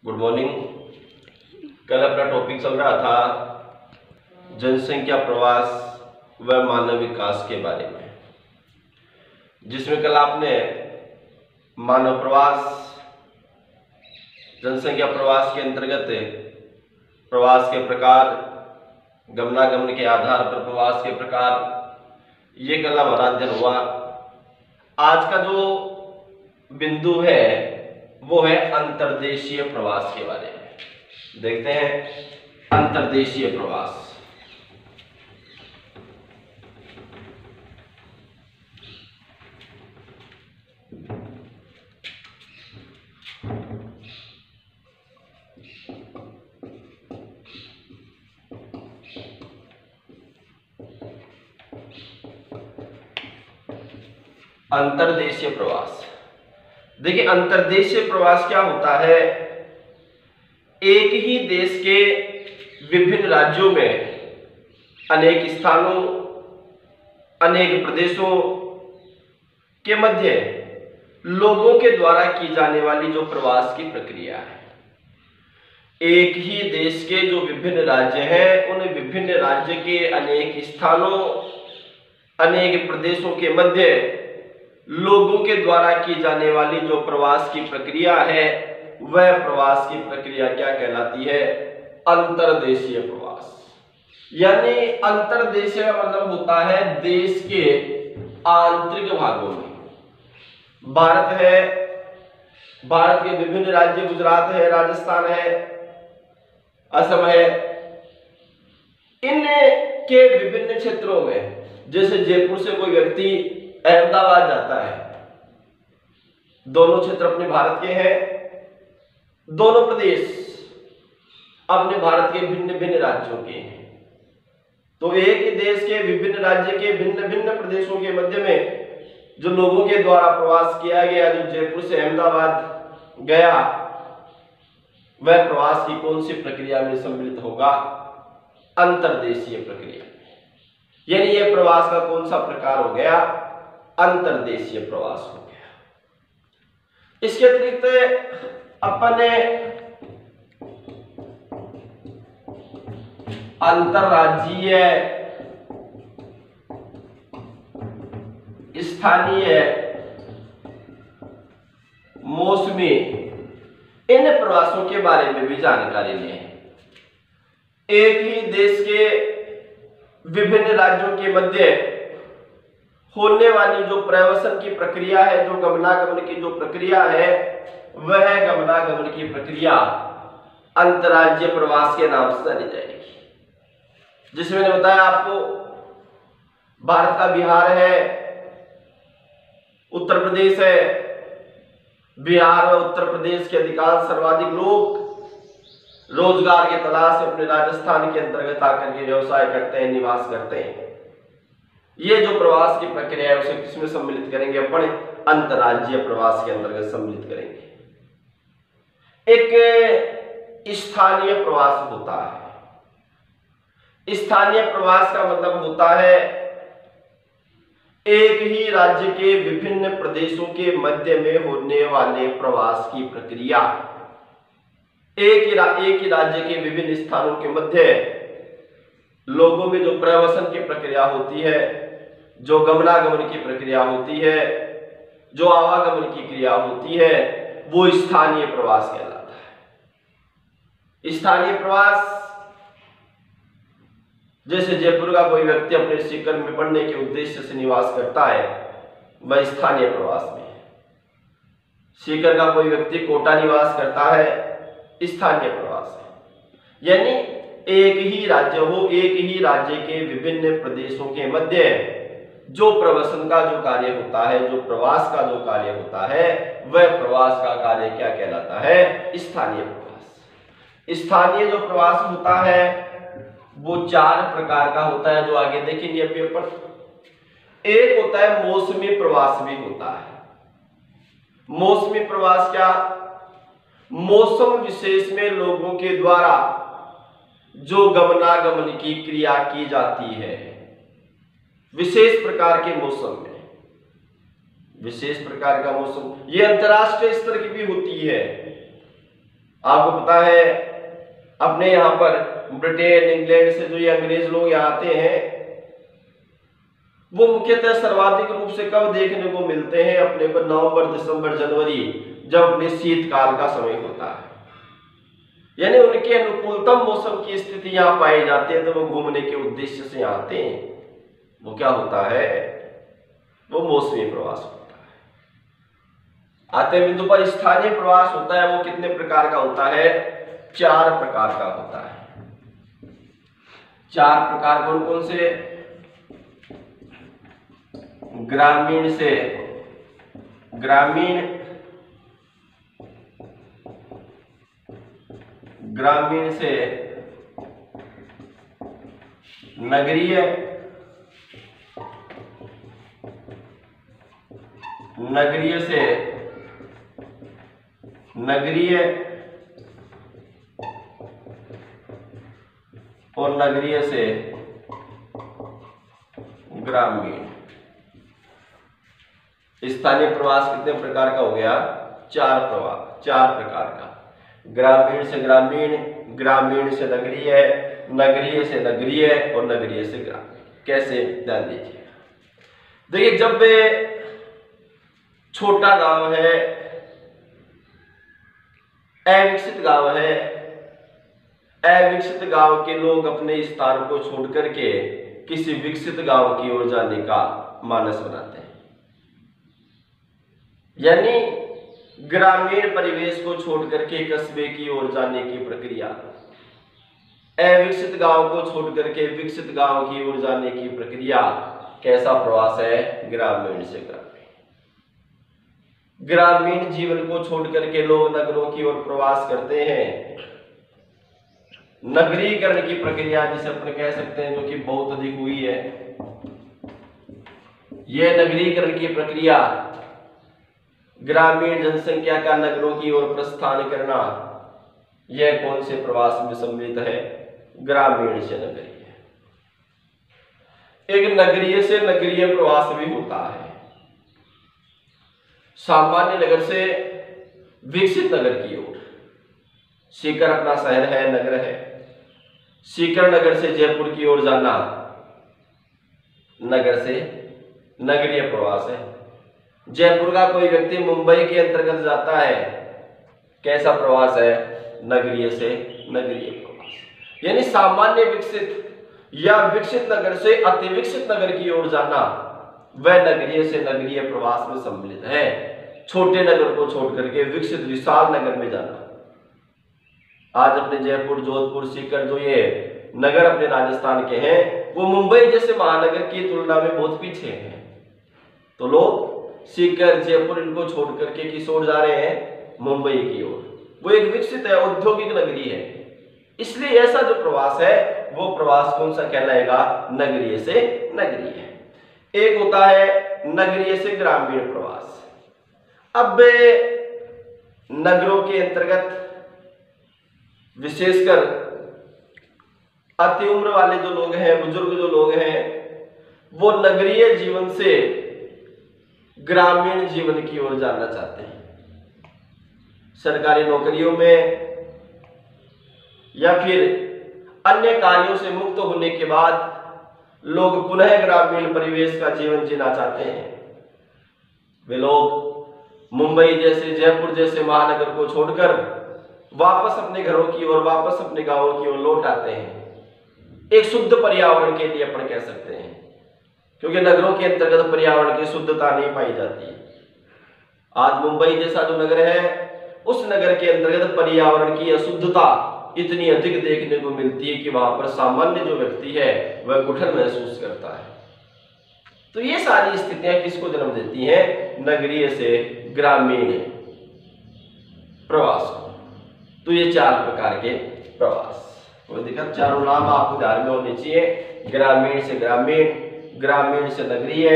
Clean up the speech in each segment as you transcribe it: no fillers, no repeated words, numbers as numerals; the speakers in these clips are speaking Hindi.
Good morning. कल अपना टॉपिक चल रहा था जनसंख्या प्रवास व मानव विकास के बारे में, जिसमें कल आपने मानव प्रवास, जनसंख्या प्रवास के अंतर्गत प्रवास के प्रकार, गमनागमन के आधार पर प्रवास के प्रकार, ये कल हमारा अध्ययन हुआ। आज का जो बिंदु है वो है अंतर्देशीय प्रवास के बारे में। देखते हैं अंतर्देशीय प्रवास। अंतर्देशीय प्रवास, देखिए अंतर्देशीय प्रवास क्या होता है। एक ही देश के विभिन्न राज्यों में, अनेक स्थानों, अनेक प्रदेशों के मध्य लोगों के द्वारा की जाने वाली जो प्रवास की प्रक्रिया है। एक ही देश के जो विभिन्न राज्य हैं, उन विभिन्न राज्य के अनेक स्थानों, अनेक प्रदेशों के मध्य लोगों के द्वारा की जाने वाली जो प्रवास की प्रक्रिया है, वह प्रवास की प्रक्रिया क्या कहलाती है? अंतर्देशीय प्रवास। यानी अंतर्देशीय का मतलब होता है देश के आंतरिक भागों में। भारत है, भारत के विभिन्न राज्य, गुजरात है, राजस्थान है, असम है, इन के विभिन्न क्षेत्रों में, जैसे जयपुर से कोई व्यक्ति अहमदाबाद जाता है, दोनों क्षेत्र अपने भारत के हैं, दोनों प्रदेश अपने भारत के भिन्न भिन्न राज्यों के हैं। तो एक ही देश के विभिन्न राज्य के भिन्न भिन्न प्रदेशों के मध्य में जो लोगों के द्वारा प्रवास किया गया, जो जयपुर से अहमदाबाद गया, वह प्रवास की कौन सी प्रक्रिया में सम्मिलित होगा? अंतर्देशीय प्रक्रिया। यानी यह प्रवास का कौन सा प्रकार हो गया? अंतर्देशीय प्रवास हो गया। इसके अतिरिक्त अपने अंतर्राज्यीय, स्थानीय, मौसमी, इन प्रवासों के बारे में भी जानकारी लें। एक ही देश के विभिन्न राज्यों के मध्य होने वाली जो प्रवासन की प्रक्रिया है, जो गमनागमन की जो प्रक्रिया है, वह गमनागमन की प्रक्रिया अंतर्राज्यीय प्रवास के नाम से जानी जाएगी। जिसमें मैंने बताया आपको, भारत का बिहार है, उत्तर प्रदेश है, बिहार और उत्तर प्रदेश के अधिकांश सर्वाधिक लोग रोजगार की तलाश से अपने राजस्थान के अंतर्गत आकर के व्यवसाय करते हैं, निवास करते हैं। ये जो प्रवास की प्रक्रिया है उसे किसमें सम्मिलित करेंगे? अपन अंतर्राज्यीय प्रवास के अंतर्गत सम्मिलित करेंगे। एक स्थानीय प्रवास होता है। स्थानीय प्रवास का मतलब होता है एक ही राज्य के विभिन्न प्रदेशों के मध्य में होने वाले प्रवास की प्रक्रिया। एक ही राज्य के विभिन्न स्थानों के मध्य लोगों में जो प्रवासन की प्रक्रिया होती है, जो गमनागमन की प्रक्रिया होती है, जो आवागमन की क्रिया होती है, वो स्थानीय प्रवास कहलाता है। स्थानीय प्रवास, जैसे जयपुर का कोई व्यक्ति अपने सीकर में पढ़ने के उद्देश्य से निवास करता है, वह स्थानीय प्रवास में है। सीकर का कोई व्यक्ति कोटा निवास करता है, स्थानीय प्रवास है। यानी एक ही राज्य हो, एक ही राज्य के विभिन्न प्रदेशों के मध्य जो प्रवासन का जो कार्य होता है, जो प्रवास का जो कार्य होता है, वह प्रवास का कार्य क्या कहलाता है? स्थानीय प्रवास। स्थानीय जो प्रवास होता है वो 4 प्रकार का होता है, जो आगे देखेंगे अभी अपन। एक होता है मौसमी प्रवास भी होता है। मौसमी प्रवास क्या? मौसम विशेष में लोगों के द्वारा जो गमनागमन की क्रिया की जाती है, विशेष प्रकार के मौसम में, विशेष प्रकार का मौसम, यह अंतरराष्ट्रीय स्तर की भी होती है। आपको पता है अपने यहाँ पर ब्रिटेन इंग्लैंड से जो ये अंग्रेज लोग यहाँ आते हैं वो मुख्यतः सर्वाधिक रूप से कब देखने को मिलते हैं? अपने को नवंबर, दिसंबर, जनवरी, जब अपने शीतकाल का समय होता है, यानी उनके अनुकूलतम मौसम की स्थिति यहाँ पाई जाती है, तो वो घूमने के उद्देश्य से यहाँ आते हैं। वो क्या होता है? वो मौसमी प्रवास होता है। आते बिंदु पर स्थानीय प्रवास होता है, वो कितने प्रकार का होता है? 4 प्रकार का होता है। 4 प्रकार कौन कौन से? ग्रामीण से ग्रामीण, ग्रामीण से नगरीय, नगरीय से नगरीय और नगरीय से ग्रामीण। स्थानीय प्रवास कितने प्रकार का हो गया? 4 प्रकार का। ग्रामीण से ग्रामीण, ग्रामीण से नगरीय, नगरीय से नगरीय और नगरीय से ग्रामीण। कैसे? ध्यान दीजिए। देखिए, जब छोटा गांव है, अविकसित गांव है, अविकसित गांव के लोग अपने स्थान को छोड़ करके किसी विकसित गांव की ओर जाने का मानस बनाते हैं। यानी ग्रामीण परिवेश को छोड़ करके कस्बे की ओर जाने की प्रक्रिया, अविकसित गांव को छोड़ करके विकसित गांव की ओर जाने की प्रक्रिया, कैसा प्रवास है? ग्रामीण से ग्रामीण। ग्रामीण जीवन को छोड़ करके लोग नगरों की ओर प्रवास करते हैं। नगरीकरण की प्रक्रिया जिसे अपन कह सकते हैं, जो कि बहुत अधिक हुई है, यह नगरीकरण की प्रक्रिया, ग्रामीण जनसंख्या का नगरों की ओर प्रस्थान करना, यह कौन से प्रवास में सम्मिलित है? ग्रामीण से नगरीय। एक नगरीय से नगरीय प्रवास भी होता है। सामान्य नगर से विकसित नगर की ओर। सीकर अपना शहर है, नगर है। सीकर नगर से जयपुर की ओर जाना नगर से नगरीय प्रवास है। जयपुर का कोई व्यक्ति मुंबई के अंतर्गत जाता है, कैसा प्रवास है? नगरीय से नगरीय प्रवास। यानी सामान्य विकसित या विकसित नगर से अति विकसित नगर की ओर जाना, वह नगरीय से नगरीय प्रवास में सम्मिलित है। छोटे नगर को छोड़ करके विकसित विशाल नगर में जाना। आज अपने जयपुर, जोधपुर, सीकर जो ये नगर अपने राजस्थान के हैं, वो मुंबई जैसे महानगर की तुलना में बहुत पीछे हैं। तो लोग सीकर, जयपुर इनको छोड़ करके किस ओर जा रहे हैं? मुंबई की ओर। वो एक विकसित है, औद्योगिक नगरी है। इसलिए ऐसा जो प्रवास है वो प्रवास कौन सा कहलाएगा? नगरीय से नगरीय। एक होता है नगरीय से ग्रामीण प्रवास। अब नगरों के अंतर्गत विशेषकर अति उम्र वाले जो लोग हैं, बुजुर्ग जो लोग हैं, वो नगरीय जीवन से ग्रामीण जीवन की ओर जाना चाहते हैं। सरकारी नौकरियों में या फिर अन्य कार्यों से मुक्त होने के बाद लोग पुनः ग्रामीण परिवेश का जीवन जीना चाहते हैं। वे लोग मुंबई जैसे, जयपुर जैसे महानगर को छोड़कर वापस अपने घरों की ओर, वापस अपने गांवों की ओर लौट आते हैं। एक शुद्ध पर्यावरण के लिए अपन कह सकते हैं, क्योंकि नगरों के अंतर्गत पर्यावरण की शुद्धता नहीं पाई जाती है। आज मुंबई जैसा जो नगर है, उस नगर के अंतर्गत पर्यावरण की अशुद्धता इतनी अधिक देखने को मिलती है कि वहां पर सामान्य जो व्यक्ति है वह घुटन महसूस करता है। तो ये सारी स्थितियां किसको जन्म देती हैं? नगरीय से ग्रामीण प्रवास को। तो ये 4 प्रकार के प्रवास, कोई दिक्कत? चारों नाम आपको ध्यान में होने चाहिए। ग्रामीण से ग्रामीण, ग्रामीण से नगरीय,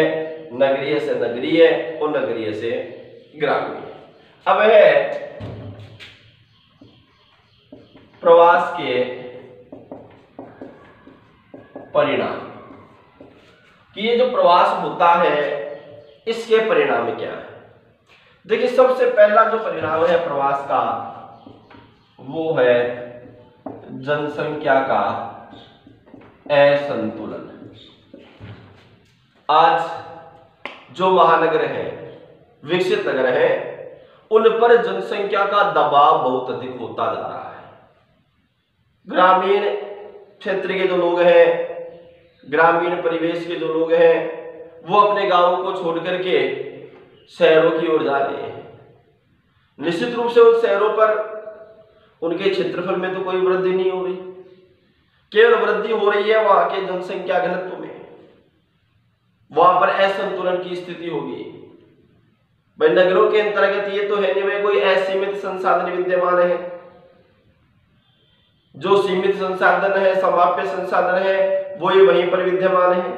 नगरीय से नगरीय और नगरीय से ग्रामीण। अब है प्रवास के परिणाम कि ये जो प्रवास होता है इसके परिणाम क्या है। देखिए, सबसे पहला जो परिणाम है प्रवास का वो है जनसंख्या का असंतुलन। आज जो महानगर हैं, विकसित नगर हैं, उन पर जनसंख्या का दबाव बहुत अधिक होता जा रहा है। ग्रामीण क्षेत्र के जो लोग हैं, ग्रामीण परिवेश के जो लोग हैं, वो अपने गांवों को छोड़ करके शहरों की ओर जा रहे हैं। निश्चित रूप से उन शहरों पर उनके क्षेत्रफल में तो कोई वृद्धि नहीं हो रही, केवल वृद्धि हो रही है वहां के जनसंख्या घनत्व में। वहां पर असंतुलन की स्थिति होगी। भाई नगरों के अंतर्गत ये तो है नहीं भाई कोई असीमित संसाधन विद्यमान है। जो सीमित संसाधन है, समाप्य संसाधन है, वो ही वहीं पर विद्यमान है।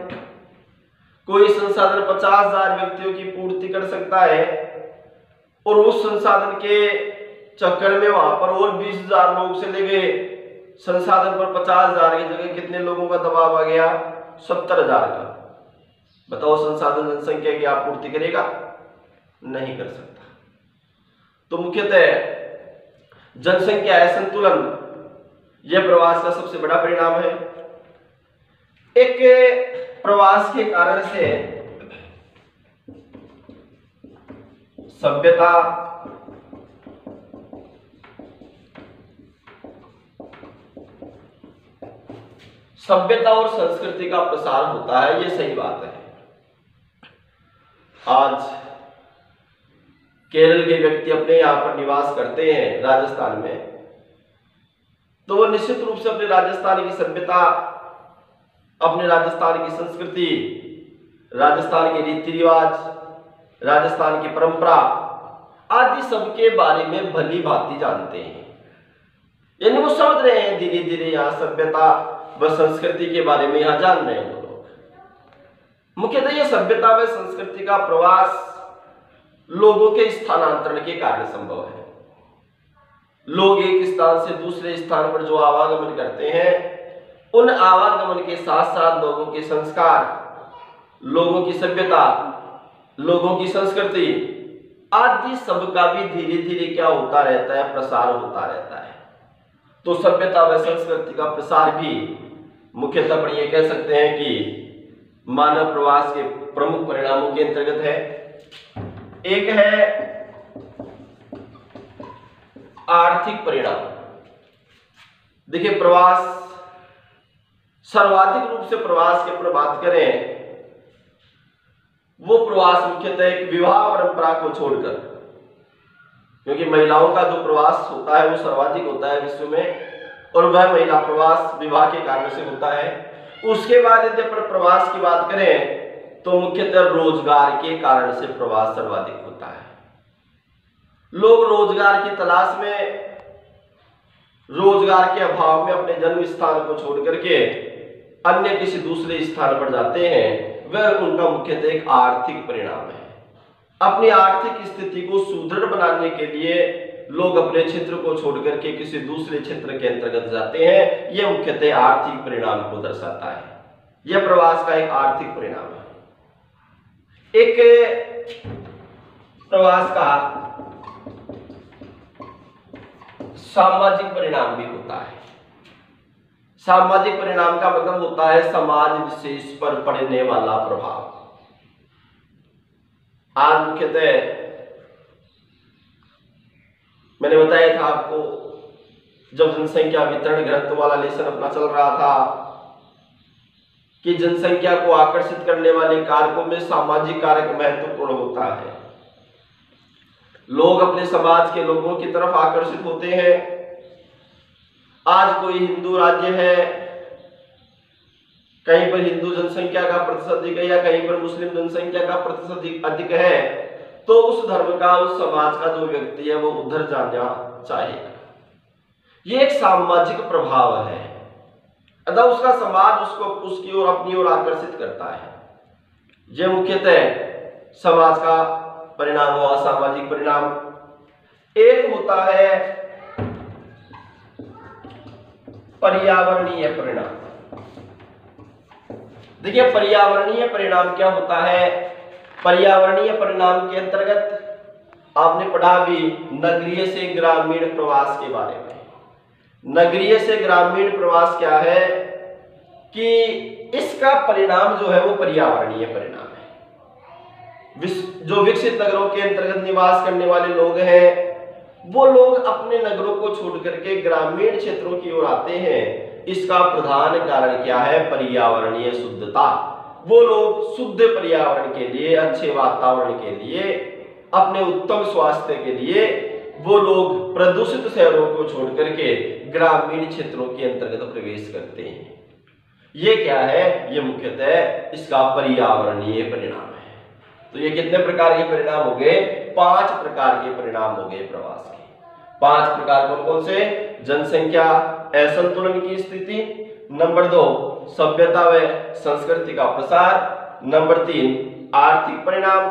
कोई संसाधन 50,000 व्यक्तियों की पूर्ति कर सकता है और उस संसाधन के चक्कर में वहां पर और 20,000 लोग चले गए। संसाधन पर 50,000 की जगह कितने लोगों का दबाव आ गया? 70,000 का। बताओ संसाधन जनसंख्या की आपूर्ति करेगा? नहीं कर सकता। तो मुख्यतः जनसंख्या असंतुलन यह प्रवास का सबसे बड़ा परिणाम है। एक प्रवास के कारण से सभ्यता, और संस्कृति का प्रसार होता है, यह सही बात है। आज केरल के व्यक्ति अपने यहां पर निवास करते हैं राजस्थान में, तो वो निश्चित रूप से अपने राजस्थान की सभ्यता, अपने राजस्थान की संस्कृति, राजस्थान के रीति रिवाज, राजस्थान की परंपरा आदि सब के बारे में भली भांति जानते हैं। यानी वो समझ रहे हैं धीरे धीरे यहाँ सभ्यता व संस्कृति के बारे में यहाँ जान रहे हैं वो लोग। मुख्यतः ये सभ्यता व संस्कृति का प्रवास लोगों के स्थानांतरण के कारण संभव है। लोग एक स्थान से दूसरे स्थान पर जो आवागमन करते हैं, उन आवागमन के साथ साथ लोगों के संस्कार, लोगों की सभ्यता, लोगों की संस्कृति आदि सब का भी धीरे धीरे क्या होता रहता है? प्रसार होता रहता है। तो सभ्यता व संस्कृति का प्रसार भी मुख्यतः अपन ये कह सकते हैं कि मानव प्रवास के प्रमुख परिणामों के अंतर्गत है। एक है आर्थिक परिणाम। देखिए प्रवास, सर्वाधिक रूप से प्रवास की अपन बात करें, वो प्रवास मुख्यतः एक विवाह परंपरा को छोड़कर, क्योंकि महिलाओं का जो प्रवास होता है वो सर्वाधिक होता है विश्व में, और वह महिला प्रवास विवाह के कारण से होता है। उसके बाद यदि अपन प्रवास की बात करें तो मुख्यतः रोजगार के कारण से प्रवास सर्वाधिक होता है। लोग रोजगार की तलाश में, रोजगार के अभाव में अपने जन्म स्थान को छोड़ करके अन्य किसी दूसरे स्थान पर जाते हैं। वह उनका मुख्यतः एक आर्थिक परिणाम है। अपनी आर्थिक स्थिति को सुदृढ़ बनाने के लिए लोग अपने क्षेत्र को छोड़ करके किसी दूसरे क्षेत्र के अंतर्गत जाते हैं। यह मुख्यतः आर्थिक परिणाम को दर्शाता है। यह प्रवास का एक आर्थिक परिणाम है। एक प्रवास का सामाजिक परिणाम भी होता है। सामाजिक परिणाम का मतलब होता है समाज विशेष पर पड़ने वाला प्रभाव। आज मुख्यतः मैंने बताया था आपको, जब जनसंख्या वितरण घनत्व वाला लेसन अपना चल रहा था, कि जनसंख्या को आकर्षित करने वाले कारकों में सामाजिक कारक महत्वपूर्ण होता है। लोग अपने समाज के लोगों की तरफ आकर्षित होते हैं। आज कोई हिंदू राज्य है, कहीं पर हिंदू जनसंख्या का प्रतिशत अधिक है या कहीं पर मुस्लिम जनसंख्या का प्रतिशत अधिक है, तो उस धर्म का, उस समाज का जो व्यक्ति है वो उधर जाना चाहेगा। ये एक सामाजिक प्रभाव है, अतः उसका समाज उसको उसकी ओर, अपनी ओर आकर्षित करता है। यह मुख्यतः समाज का परिणाम हुआ, सामाजिक परिणाम। एक होता है पर्यावरणीय परिणाम। देखिए पर्यावरणीय परिणाम क्या होता है? पर्यावरणीय परिणाम के अंतर्गत आपने पढ़ा भी नगरीय से ग्रामीण प्रवास के बारे में। नगरीय से ग्रामीण प्रवास क्या है कि इसका परिणाम जो है वो पर्यावरणीय परिणाम है। जो विकसित नगरों के अंतर्गत निवास करने वाले लोग हैं वो लोग अपने नगरों को छोड़ करके ग्रामीण क्षेत्रों की ओर आते हैं। इसका प्रधान कारण क्या है? पर्यावरणीय शुद्धता। वो लोग शुद्ध पर्यावरण के लिए, अच्छे वातावरण के लिए, अपने उत्तम स्वास्थ्य के लिए वो लोग प्रदूषित शहरों को छोड़ करके ग्रामीण क्षेत्रों के अंतर्गत प्रवेश करते हैं। ये क्या है? ये मुख्यतः इसका पर्यावरणीय परिणाम है। तो ये कितने प्रकार के परिणाम हो गए? 5 प्रकार के परिणाम हो गए प्रवास के। 5 प्रकार कौन कौन से? जनसंख्या असंतुलन की स्थिति, नंबर 2 सभ्यता व संस्कृति का प्रसार, नंबर 3 आर्थिक परिणाम,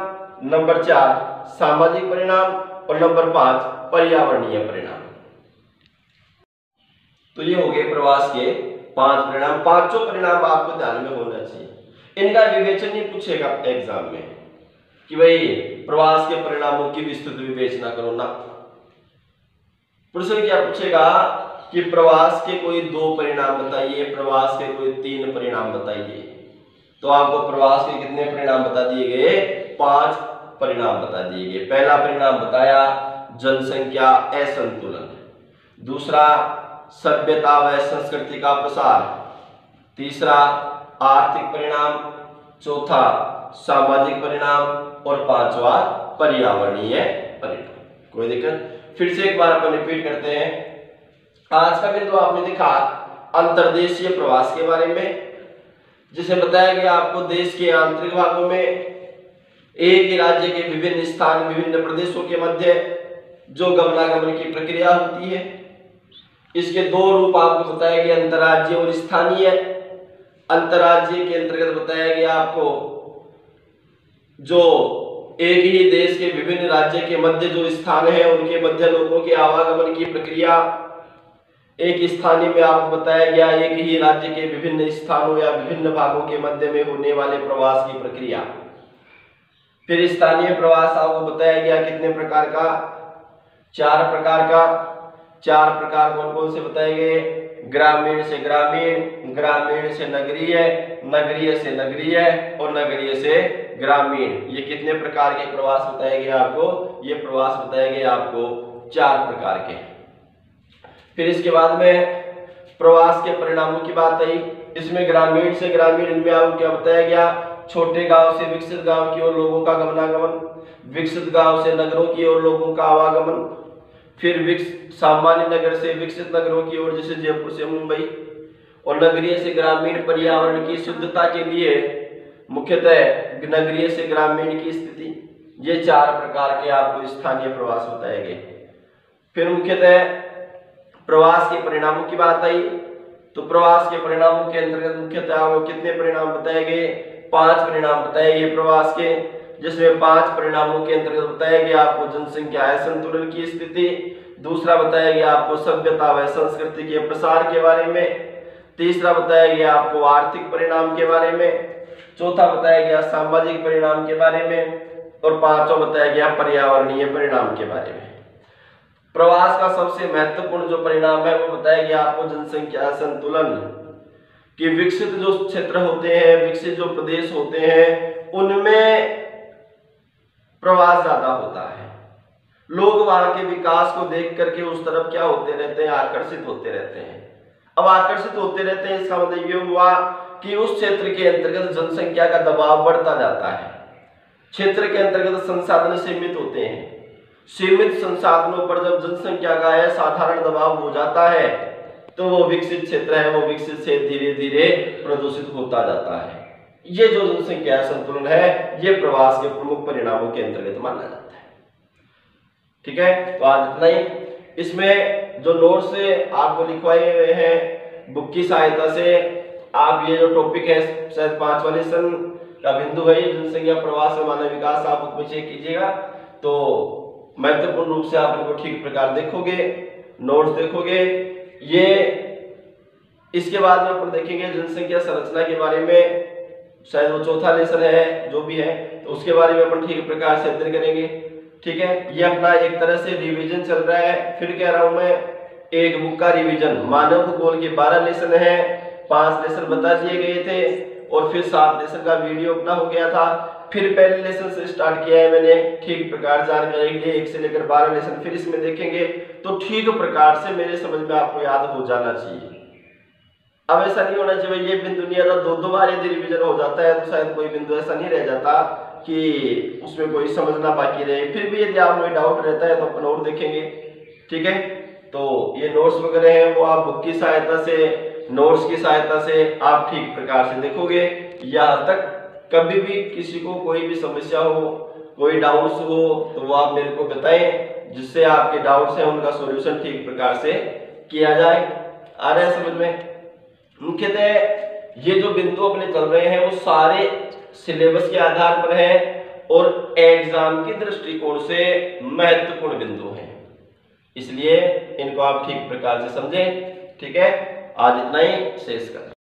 नंबर 4 सामाजिक परिणाम और नंबर 5 पर्यावरणीय परिणाम। तो ये हो गए प्रवास के 5 परिणाम। पांचों परिणाम आपको ध्यान में होना चाहिए। इनका विवेचन नहीं पूछेगा एग्जाम में कि भाई प्रवास के परिणामों की विस्तृत विवेचना करो ना। प्रश्न क्या पूछेगा कि प्रवास के कोई 2 परिणाम बताइए, प्रवास के कोई 3 परिणाम बताइए। तो आपको प्रवास के कितने परिणाम बता दिए गए? 5 परिणाम बता दिए गए। पहला परिणाम बताया जनसंख्या असंतुलन, दूसरा सभ्यता व संस्कृति का प्रसार, तीसरा आर्थिक परिणाम, चौथा सामाजिक परिणाम और 5वां पर्यावरणीय परिणाम। कोई दिक्कत? फिर से एक बार अपन रिपीट करते हैं। आज का बिंदु आपने देखा अंतर्देशीय प्रवास के बारे में, जिसे बताया गया आपको देश के आंतरिक भागों में एक ही राज्य के विभिन्न स्थान, विभिन्न प्रदेशों के मध्य जो गमनागमन की प्रक्रिया होती है। इसके 2 रूप आपको बताया गया, अंतर्राज्यीय और स्थानीय। अंतर्राज्यीय के अंतर्गत बताया गया आपको जो एक ही देश के विभिन्न राज्य के मध्य जो स्थान है उनके मध्य लोगों के आवागमन की प्रक्रिया। एक स्थानीय में आपको बताया गया एक ही राज्य के विभिन्न स्थानों या विभिन्न भागों के मध्य में होने वाले प्रवास की प्रक्रिया। फिर स्थानीय प्रवास आपको बताया गया कितने प्रकार का? 4 प्रकार का। 4 प्रकार कौन कौन से बताए गए? ग्रामीण से ग्रामीण, ग्रामीण से नगरीय, नगरीय से नगरीय और नगरीय से ग्रामीण। ये कितने प्रकार के प्रवास बताए गए आपको? ये प्रवास बताए गए आपको 4 प्रकार के। फिर इसके बाद में प्रवास के परिणामों की बात आई। इसमें ग्रामीण से ग्रामीण, इनमें आपको क्या बताया गया? छोटे गांव से विकसित गांव की ओर लोगों का गमनागमन, विकसित गांव से नगरों की ओर लोगों का आवागमन, फिर सामान्य नगर से विकसित नगरों की ओर जैसे जयपुर से मुंबई, और नगरीय से ग्रामीण पर्यावरण की शुद्धता के लिए मुख्यतः नगरीय से ग्रामीण की स्थिति। ये 4 प्रकार के आपको स्थानीय प्रवास बताए गए। फिर मुख्यतः प्रवास के परिणामों की बात आई। तो प्रवास के परिणामों के अंतर्गत मुख्यतः आपको कितने परिणाम बताए गए? 5 परिणाम बताए गए प्रवास के, जिसमें 5 परिणामों के अंतर्गत बताया गया आपको जनसंख्या असंतुलन की स्थिति, दूसरा बताया गया आपको सभ्यता व संस्कृति के प्रसार के बारे में, तीसरा बताया गया आपको आर्थिक परिणाम के बारे में, चौथा बताया गया सामाजिक परिणाम के बारे में और 5वां बताया गया पर्यावरणीय परिणाम के बारे में। प्रवास का सबसे महत्वपूर्ण जो परिणाम है वो बताया गया आपको जनसंख्या संतुलन। कि विकसित जो क्षेत्र होते हैं, विकसित जो प्रदेश होते हैं, उनमें प्रवास ज्यादा होता है। लोग वहां के विकास को देख करके उस तरफ क्या होते रहते हैं? आकर्षित होते रहते हैं। अब आकर्षित होते रहते हैं इसका मतलब ये हुआ कि उस क्षेत्र के अंतर्गत जनसंख्या का दबाव बढ़ता जाता है। क्षेत्र के अंतर्गत संसाधन सीमित होते हैं। सीमित संसाधनों पर जब जनसंख्या का असाधारण दबाव हो जाता है तो वो विकसित क्षेत्र है, वो विकसित से धीरे धीरे प्रदूषित होता जाता है। ये जो जनसंख्या संतुलन है ये प्रवास के प्रमुख परिणामों के अंतर्गत माना जाता है। ठीक है, तो आज इतना ही। इसमें जो नोट्स आपको लिखवाए हुए हैं बुक की सहायता से, आप ये जो टॉपिक है शायद 5वां लेसन का बिंदु है ये जनसंख्या प्रवास और मानव विकास, आप बुक में चेक कीजिएगा तो महत्वपूर्ण रूप से आप इनको ठीक प्रकार देखोगे, नोट्स देखोगे। ये इसके बाद में अपन देखेंगे जनसंख्या संरचना के बारे में, शायद वो 4था लेसन है जो भी है, तो उसके बारे में अपन ठीक प्रकार से अध्ययन करेंगे। ठीक है, ये अपना एक तरह से रिवीजन चल रहा है। फिर कह रहा हूं मैं एक बुक का रिवीजन। मानव भूगोल के 12 लेसन है, 5 लेसन बता दिए गए थे और फिर 7 लेसन का वीडियो अपना हो गया था। फिर पहले लेसन से स्टार्ट किया है मैंने ठीक प्रकार जानकारी के लिए, 1 से लेकर 12 लेसन फिर इसमें देखेंगे तो ठीक प्रकार से मेरे समझ में आपको याद हो जाना चाहिए। अब ऐसा नहीं होना चाहिए ये बिंदु नहीं आता, 2 बार यदि रिवीजन हो जाता है तो शायद कोई बिंदु ऐसा नहीं रह जाता कि उसमें कोई समझना बाकी रहे। फिर भी यदि आप कोई डाउट रहता है तो अपन और देखेंगे, ठीक है। तो ये नोट्स वगैरह हैं वो आप बुक की सहायता से, नोट्स की सहायता से आप ठीक प्रकार से देखोगे। यहाँ तक कभी भी किसी को कोई भी समस्या हो, कोई डाउट्स हो तो वो आप मेरे को बताएं, जिससे आपके डाउट्स हैं उनका सॉल्यूशन ठीक प्रकार से किया जाए। आ रहा है समझ में? मुख्यतः ये जो बिंदु अपने चल रहे हैं वो सारे सिलेबस के आधार पर है और एग्जाम की दृष्टिकोण से महत्वपूर्ण बिंदु हैं, इसलिए इनको आप ठीक प्रकार से समझें, ठीक है। आज इतना ही, शेष कर।